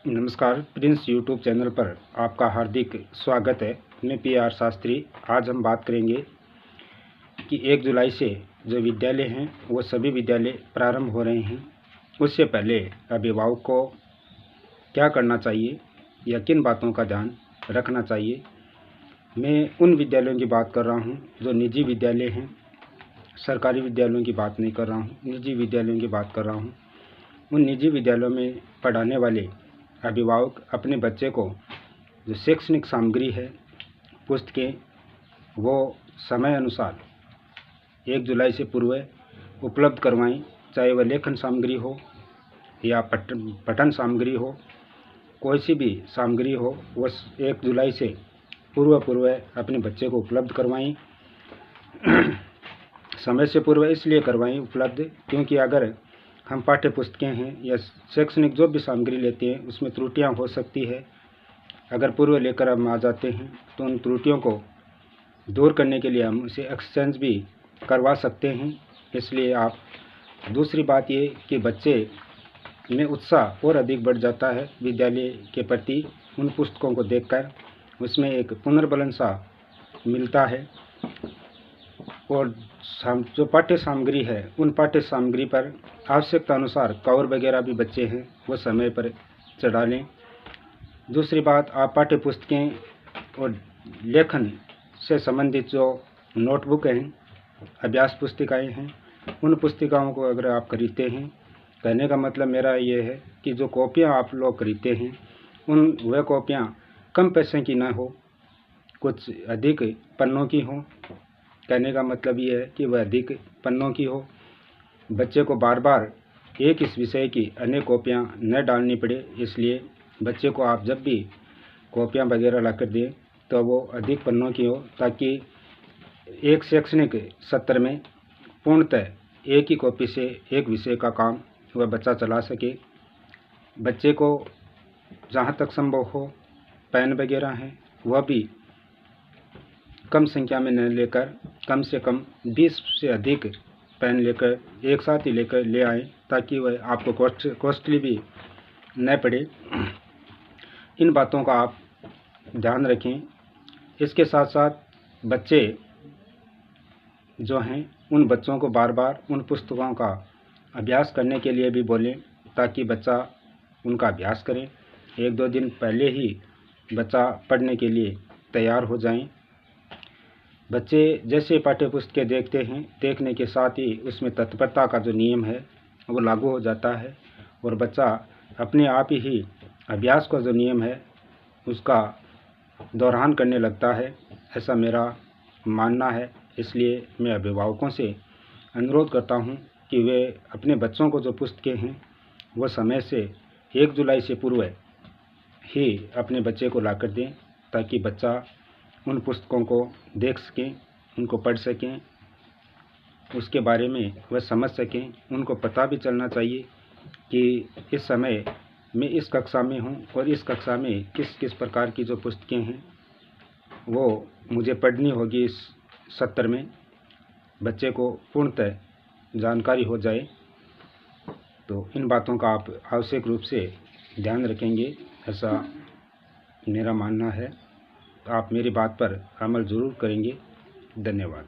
नमस्कार, Prince YouTube channel पर आपका हार्दिक स्वागत है। मैं PR शास्त्री। आज हम बात करेंगे कि 1 जुलाई से जो विद्यालय हैं वो सभी विद्यालय प्रारंभ हो रहे हैं। उससे पहले अभिभावक को क्या करना चाहिए या किन बातों का ध्यान रखना चाहिए। मैं उन विद्यालयों की बात कर रहा हूँ जो निजी विद्यालय हैं, सरकारी विद्यालयों की बात नहीं कर रहा हूँ, निजी विद्यालयों की बात कर रहा हूँ। उन निजी विद्यालयों में पढ़ाने वाले अभिभावक अपने बच्चे को जो शैक्षणिक सामग्री है, पुस्तकें, वो समय अनुसार 1 जुलाई से पूर्व उपलब्ध करवाएं। चाहे वह लेखन सामग्री हो या पठन सामग्री हो, कोई सी भी सामग्री हो, वो 1 जुलाई से पूर्व अपने बच्चे को उपलब्ध करवाएं। समय से पूर्व इसलिए करवाएं उपलब्ध क्योंकि अगर हम पाठ्य पुस्तकें हैं या शैक्षणिक जो भी सामग्री लेते हैं उसमें त्रुटियां हो सकती है। अगर पूर्व लेकर हम आ जाते हैं तो उन त्रुटियों को दूर करने के लिए हम उसे एक्सचेंज भी करवा सकते हैं। इसलिए आप दूसरी बात ये कि बच्चे में उत्साह और अधिक बढ़ जाता है विद्यालय के प्रति। उन पुस्तकों को देखकर उसमें एक पुनर्बलन सा मिलता है और जो पाठ्य सामग्री है उन पाठ्य सामग्री पर आवश्यकता अनुसार कवर वगैरह भी बच्चे हैं वो समय पर चढ़ा लें। दूसरी बात, आप पाठ्य पुस्तकें और लेखन से संबंधित जो नोटबुक हैं, अभ्यास पुस्तिकाएं हैं, उन पुस्तिकाओं को अगर आप खरीदते हैं, कहने का मतलब मेरा ये है कि जो कॉपियाँ आप लोग खरीदते हैं वह कॉपियाँ कम पैसे की ना हो, कुछ अधिक पन्नों की हों। कहने का मतलब ये है कि वह अधिक पन्नों की हो, बच्चे को बार बार एक इस विषय की अनेक कॉपियाँ न डालनी पड़े। इसलिए बच्चे को आप जब भी कॉपियाँ वगैरह ला कर दें तो वो अधिक पन्नों की हो, ताकि एक शैक्षणिक सत्र में पूर्णतः एक ही कॉपी से एक विषय का काम वह बच्चा चला सके। बच्चे को जहाँ तक संभव हो पेन वगैरह हैं वह भी कम संख्या में न लेकर कम से कम 20 से अधिक पेन लेकर एक साथ ही लेकर ले आएँ, ताकि वह आपको कॉस्टली भी न पड़े। इन बातों का आप ध्यान रखें। इसके साथ साथ बच्चे जो हैं उन बच्चों को बार बार उन पुस्तकों का अभ्यास करने के लिए भी बोलें, ताकि बच्चा उनका अभ्यास करें। 1-2 दिन पहले ही बच्चा पढ़ने के लिए तैयार हो जाएं। बच्चे जैसे पाठ्य पुस्तकें देखते हैं, देखने के साथ ही उसमें तत्परता का जो नियम है वो लागू हो जाता है और बच्चा अपने आप ही अभ्यास का जो नियम है उसका दोहरान करने लगता है, ऐसा मेरा मानना है। इसलिए मैं अभिभावकों से अनुरोध करता हूं कि वे अपने बच्चों को जो पुस्तकें हैं वो समय से 1 जुलाई से पूर्व ही अपने बच्चे को ला कर दें, ताकि बच्चा उन पुस्तकों को देख सकें, उनको पढ़ सकें, उसके बारे में वह समझ सकें। उनको पता भी चलना चाहिए कि इस समय मैं इस कक्षा में हूँ और इस कक्षा में किस किस प्रकार की जो पुस्तकें हैं वो मुझे पढ़नी होगी। इस सत्र में बच्चे को पूर्णतः जानकारी हो जाए। तो इन बातों का आप आवश्यक रूप से ध्यान रखेंगे, ऐसा मेरा मानना है। आप मेरी बात पर अमल ज़रूर करेंगे। धन्यवाद।